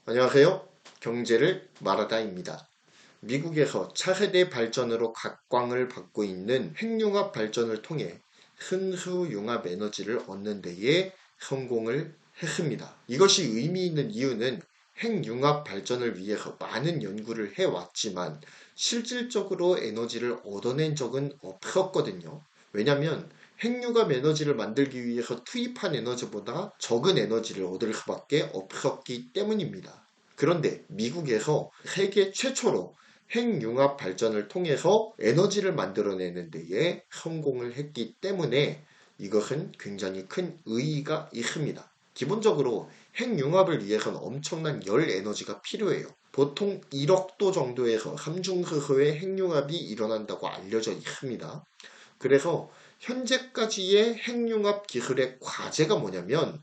안녕하세요. 경제를 말하다입니다. 미국에서 차세대 발전으로 각광을 받고 있는 핵융합 발전을 통해 순수융합 에너지를 얻는 데에 성공을 했습니다. 이것이 의미 있는 이유는 핵융합 발전을 위해서 많은 연구를 해왔지만 실질적으로 에너지를 얻어낸 적은 없었거든요. 왜냐하면 핵융합 에너지를 만들기 위해서 투입한 에너지보다 적은 에너지를 얻을 수밖에 없었기 때문입니다. 그런데 미국에서 세계 최초로 핵융합 발전을 통해서 에너지를 만들어내는 데에 성공을 했기 때문에 이것은 굉장히 큰 의의가 있습니다. 기본적으로 핵융합을 위해서는 엄청난 열 에너지가 필요해요. 보통 1억도 정도에서 삼중수소의 핵융합이 일어난다고 알려져 있습니다. 그래서 현재까지의 핵융합 기술의 과제가 뭐냐면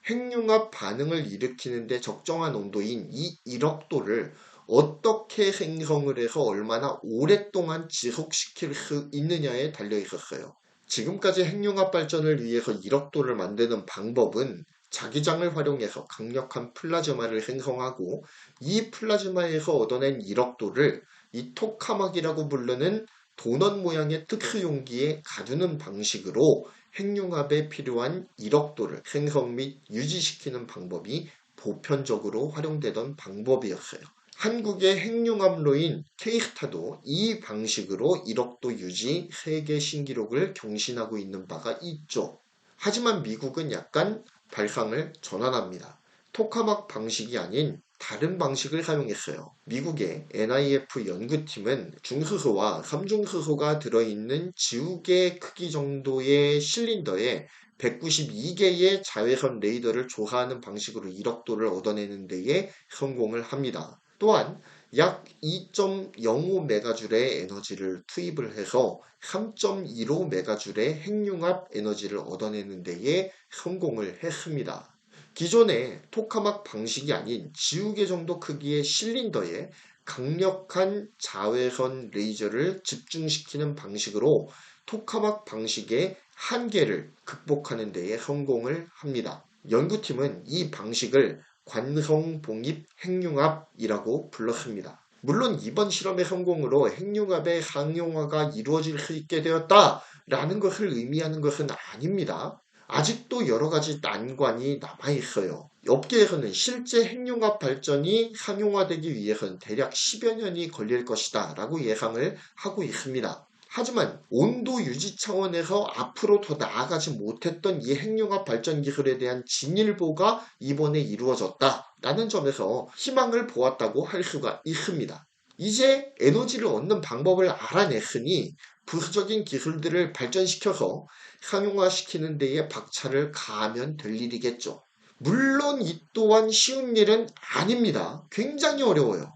핵융합 반응을 일으키는데 적정한 온도인 이 1억도를 어떻게 생성을 해서 얼마나 오랫동안 지속시킬 수 있느냐에 달려 있었어요. 지금까지 핵융합 발전을 위해서 1억도를 만드는 방법은 자기장을 활용해서 강력한 플라즈마를 생성하고 이 플라즈마에서 얻어낸 1억도를 이 토카막이라고 부르는 도넛 모양의 특수 용기에 가두는 방식으로 핵융합에 필요한 1억도를 생성 및 유지시키는 방법이 보편적으로 활용되던 방법이었어요. 한국의 핵융합로인 K스타도 이 방식으로 1억도 유지 세계 신기록을 경신하고 있는 바가 있죠. 하지만 미국은 약간 발상을 전환합니다. 토카막 방식이 아닌 다른 방식을 사용했어요. 미국의 NIF 연구팀은 중수소와 삼중수소가 들어있는 지우개 크기 정도의 실린더에 192개의 자외선 레이더를 조사하는 방식으로 1억도를 얻어내는 데에 성공을 합니다. 또한 약 2.05메가줄의 에너지를 투입을 해서 3.15메가줄의 핵융합 에너지를 얻어내는 데에 성공을 했습니다. 기존의 토카막 방식이 아닌 지우개 정도 크기의 실린더에 강력한 자외선 레이저를 집중시키는 방식으로 토카막 방식의 한계를 극복하는 데에 성공을 합니다. 연구팀은 이 방식을 관성봉입 핵융합이라고 불렀습니다. 물론 이번 실험의 성공으로 핵융합의 상용화가 이루어질 수 있게 되었다라는 것을 의미하는 것은 아닙니다. 아직도 여러 가지 난관이 남아있어요. 업계에서는 실제 핵융합 발전이 상용화되기 위해서는 대략 10여 년이 걸릴 것이다 라고 예상을 하고 있습니다. 하지만 온도 유지 차원에서 앞으로 더 나아가지 못했던 이 핵융합 발전 기술에 대한 진일보가 이번에 이루어졌다라는 점에서 희망을 보았다고 할 수가 있습니다. 이제 에너지를 얻는 방법을 알아냈으니 부수적인 기술들을 발전시켜서 상용화시키는 데에 박차를 가하면 될 일이겠죠. 물론 이 또한 쉬운 일은 아닙니다. 굉장히 어려워요.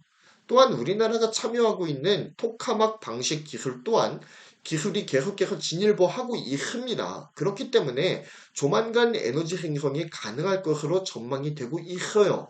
또한 우리나라가 참여하고 있는 토카막 방식 기술 또한 기술이 계속해서 진일보하고 있습니다. 그렇기 때문에 조만간 에너지 생성이 가능할 것으로 전망이 되고 있어요.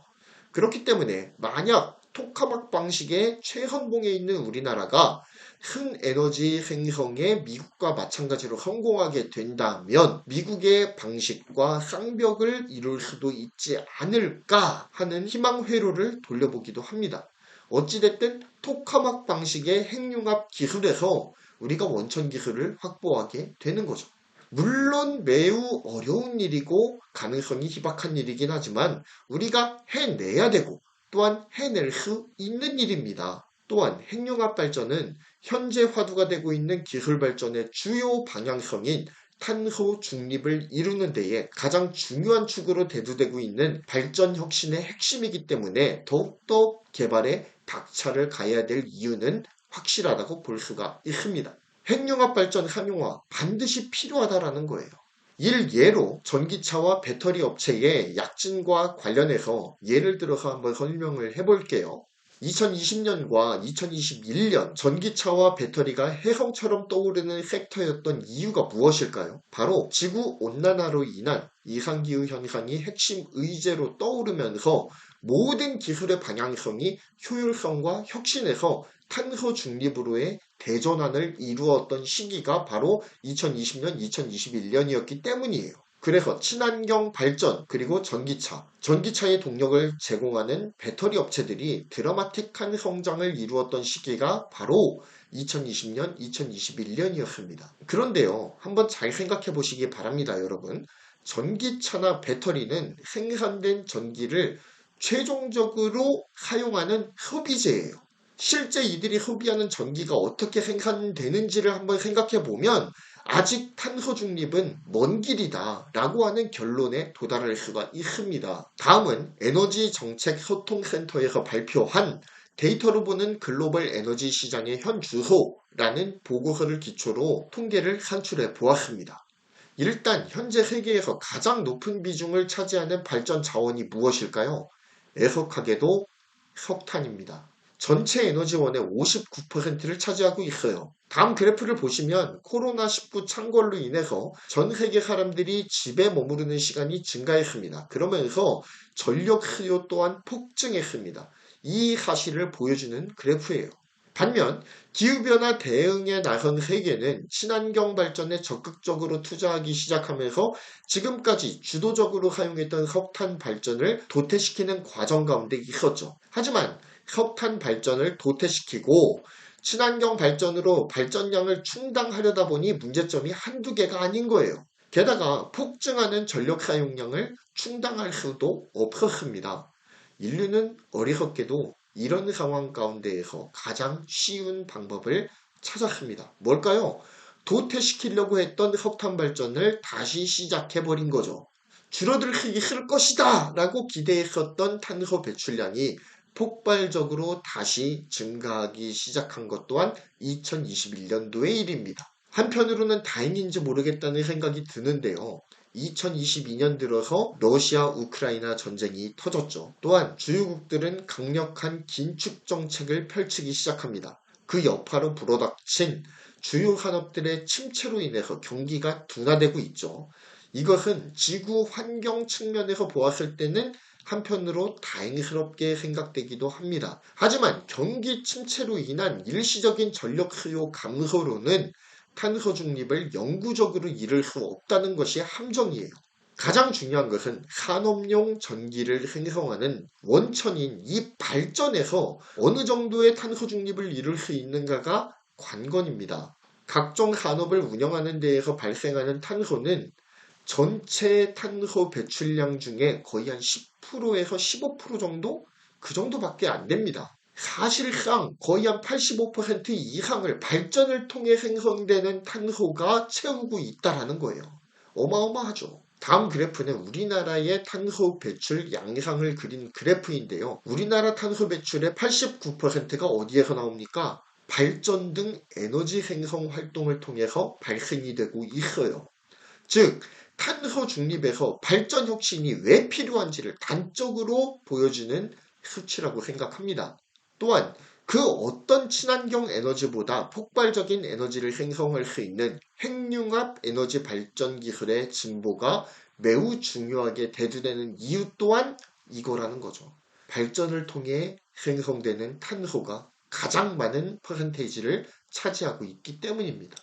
그렇기 때문에 만약 토카막 방식의 최선봉에 있는 우리나라가 큰 에너지 생성에 미국과 마찬가지로 성공하게 된다면 미국의 방식과 쌍벽을 이룰 수도 있지 않을까 하는 희망 회로를 돌려보기도 합니다. 어찌됐든 토카막 방식의 핵융합 기술에서 우리가 원천 기술을 확보하게 되는 거죠. 물론 매우 어려운 일이고 가능성이 희박한 일이긴 하지만 우리가 해내야 되고 또한 해낼 수 있는 일입니다. 또한 핵융합 발전은 현재 화두가 되고 있는 기술 발전의 주요 방향성인 탄소 중립을 이루는 데에 가장 중요한 축으로 대두되고 있는 발전 혁신의 핵심이기 때문에 더욱더 개발에 박차를 가해야 될 이유는 확실하다고 볼 수가 있습니다. 핵융합 발전 상용화 반드시 필요하다라는 거예요. 예로 전기차와 배터리 업체의 약진과 관련해서 예를 들어서 한번 설명을 해볼게요. 2020년과 2021년 전기차와 배터리가 혜성처럼 떠오르는 섹터였던 이유가 무엇일까요? 바로 지구온난화로 인한 이상기후 현상이 핵심 의제로 떠오르면서 모든 기술의 방향성이 효율성과 혁신에서 탄소 중립으로의 대전환을 이루었던 시기가 바로 2020년, 2021년이었기 때문이에요. 그래서 친환경 발전 그리고 전기차의 동력을 제공하는 배터리 업체들이 드라마틱한 성장을 이루었던 시기가 바로 2020년, 2021년이었습니다. 그런데요, 한번 잘 생각해 보시기 바랍니다, 여러분. 전기차나 배터리는 생산된 전기를 최종적으로 사용하는 소비재예요. 실제 이들이 소비하는 전기가 어떻게 생산되는지를 한번 생각해 보면 아직 탄소 중립은 먼 길이다 라고 하는 결론에 도달할 수가 있습니다. 다음은 에너지 정책 소통센터에서 발표한 데이터로 보는 글로벌 에너지 시장의 현 주소라는 보고서를 기초로 통계를 산출해 보았습니다. 일단 현재 세계에서 가장 높은 비중을 차지하는 발전 자원이 무엇일까요? 애석하게도 석탄입니다. 전체 에너지원의 59%를 차지하고 있어요. 다음 그래프를 보시면 코로나19 창궐로 인해서 전 세계 사람들이 집에 머무르는 시간이 증가했습니다. 그러면서 전력 수요 또한 폭증했습니다. 이 사실을 보여주는 그래프예요. 반면 기후변화 대응에 나선 세계는 친환경 발전에 적극적으로 투자하기 시작하면서 지금까지 주도적으로 사용했던 석탄 발전을 도태시키는 과정 가운데 있었죠. 하지만 석탄 발전을 도태시키고 친환경 발전으로 발전량을 충당하려다 보니 문제점이 한두 개가 아닌 거예요. 게다가 폭증하는 전력 사용량을 충당할 수도 없었습니다. 인류는 어리석게도 이런 상황 가운데에서 가장 쉬운 방법을 찾았습니다. 뭘까요? 도태시키려고 했던 석탄 발전을 다시 시작해버린 거죠. 줄어들 수 있을 것이다 라고 기대했었던 탄소 배출량이 폭발적으로 다시 증가하기 시작한 것 또한 2021년도의 일입니다. 한편으로는 다행인지 모르겠다는 생각이 드는데요. 2022년 들어서 러시아 우크라이나 전쟁이 터졌죠. 또한 주요국들은 강력한 긴축 정책을 펼치기 시작합니다. 그 여파로 불어닥친 주요 산업들의 침체로 인해서 경기가 둔화되고 있죠. 이것은 지구 환경 측면에서 보았을 때는 한편으로 다행스럽게 생각되기도 합니다. 하지만 경기 침체로 인한 일시적인 전력 수요 감소로는 탄소 중립을 영구적으로 이룰 수 없다는 것이 함정이에요. 가장 중요한 것은 산업용 전기를 생성하는 원천인 이 발전에서 어느 정도의 탄소 중립을 이룰 수 있는가가 관건입니다. 각종 산업을 운영하는 데에서 발생하는 탄소는 전체 탄소 배출량 중에 거의 한 10%에서 15% 정도? 그 정도밖에 안 됩니다. 사실상 거의 한 85% 이상을 발전을 통해 생성되는 탄소가 채우고 있다는 거예요. 어마어마하죠. 다음 그래프는 우리나라의 탄소 배출 양상을 그린 그래프인데요. 우리나라 탄소 배출의 89%가 어디에서 나옵니까? 발전 등 에너지 생성 활동을 통해서 발생이 되고 있어요. 즉, 탄소 중립에서 발전 혁신이 왜 필요한지를 단적으로 보여주는 수치라고 생각합니다. 또한 그 어떤 친환경 에너지보다 폭발적인 에너지를 생성할 수 있는 핵융합 에너지 발전 기술의 진보가 매우 중요하게 대두되는 이유 또한 이거라는 거죠. 발전을 통해 생성되는 탄소가 가장 많은 퍼센테이지를 차지하고 있기 때문입니다.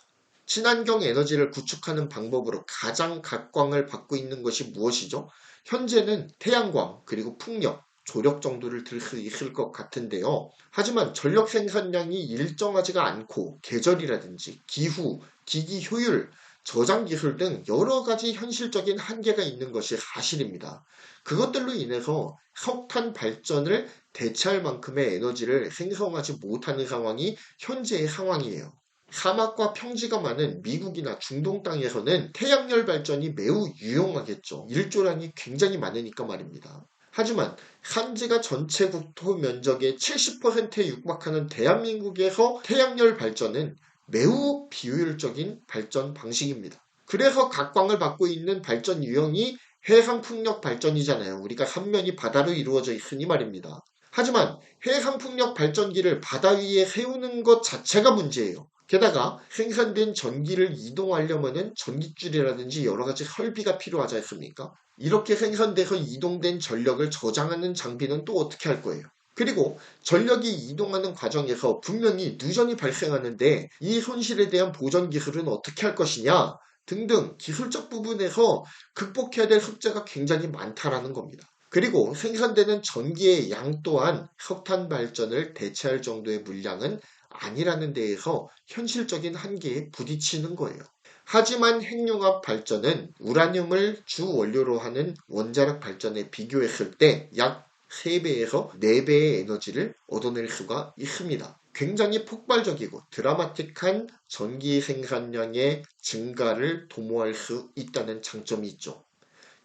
친환경 에너지를 구축하는 방법으로 가장 각광을 받고 있는 것이 무엇이죠? 현재는 태양광 그리고 풍력, 조력 정도를 들 수 있을 것 같은데요. 하지만 전력 생산량이 일정하지가 않고 계절이라든지 기후, 기기 효율, 저장 기술 등 여러 가지 현실적인 한계가 있는 것이 사실입니다. 그것들로 인해서 석탄 발전을 대체할 만큼의 에너지를 생성하지 못하는 상황이 현재의 상황이에요. 사막과 평지가 많은 미국이나 중동 땅에서는 태양열 발전이 매우 유용하겠죠. 일조량이 굉장히 많으니까 말입니다. 하지만 산지가 전체 국토 면적의 70%에 육박하는 대한민국에서 태양열 발전은 매우 비효율적인 발전 방식입니다. 그래서 각광을 받고 있는 발전 유형이 해상풍력 발전이잖아요. 우리가 삼면이 바다로 이루어져 있으니 말입니다. 하지만 해상풍력 발전기를 바다 위에 세우는 것 자체가 문제예요. 게다가 생산된 전기를 이동하려면 전깃줄이라든지 여러 가지 설비가 필요하지 않습니까? 이렇게 생산돼서 이동된 전력을 저장하는 장비는 또 어떻게 할 거예요? 그리고 전력이 이동하는 과정에서 분명히 누전이 발생하는데 이 손실에 대한 보전 기술은 어떻게 할 것이냐? 등등 기술적 부분에서 극복해야 될 숙제가 굉장히 많다라는 겁니다. 그리고 생산되는 전기의 양 또한 석탄 발전을 대체할 정도의 물량은 아니라는 데에서 현실적인 한계에 부딪히는 거예요. 하지만 핵융합 발전은 우라늄을 주 원료로 하는 원자력 발전에 비교했을 때 약 3배에서 4배의 에너지를 얻어낼 수가 있습니다. 굉장히 폭발적이고 드라마틱한 전기 생산량의 증가를 도모할 수 있다는 장점이 있죠.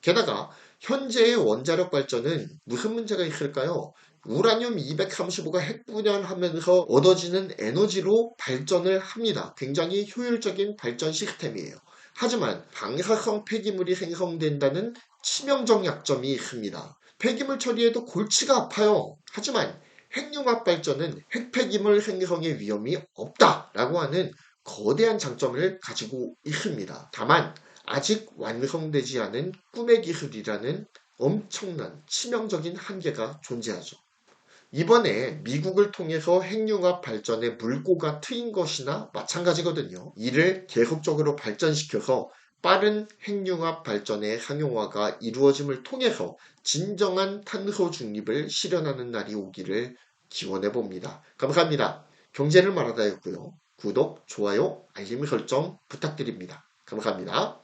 게다가 현재의 원자력 발전은 무슨 문제가 있을까요? 우라늄 235가 핵분열하면서 얻어지는 에너지로 발전을 합니다. 굉장히 효율적인 발전 시스템이에요. 하지만 방사성 폐기물이 생성된다는 치명적 약점이 있습니다. 폐기물 처리에도 골치가 아파요. 하지만 핵융합 발전은 핵폐기물 생성의 위험이 없다라고 하는 거대한 장점을 가지고 있습니다. 다만 아직 완성되지 않은 꿈의 기술이라는 엄청난 치명적인 한계가 존재하죠. 이번에 미국을 통해서 핵융합 발전에 물꼬가 트인 것이나 마찬가지거든요. 이를 계속적으로 발전시켜서 빠른 핵융합 발전의 상용화가 이루어짐을 통해서 진정한 탄소 중립을 실현하는 날이 오기를 기원해 봅니다. 감사합니다. 경제를 말하다였고요. 구독, 좋아요, 알림 설정 부탁드립니다. 감사합니다.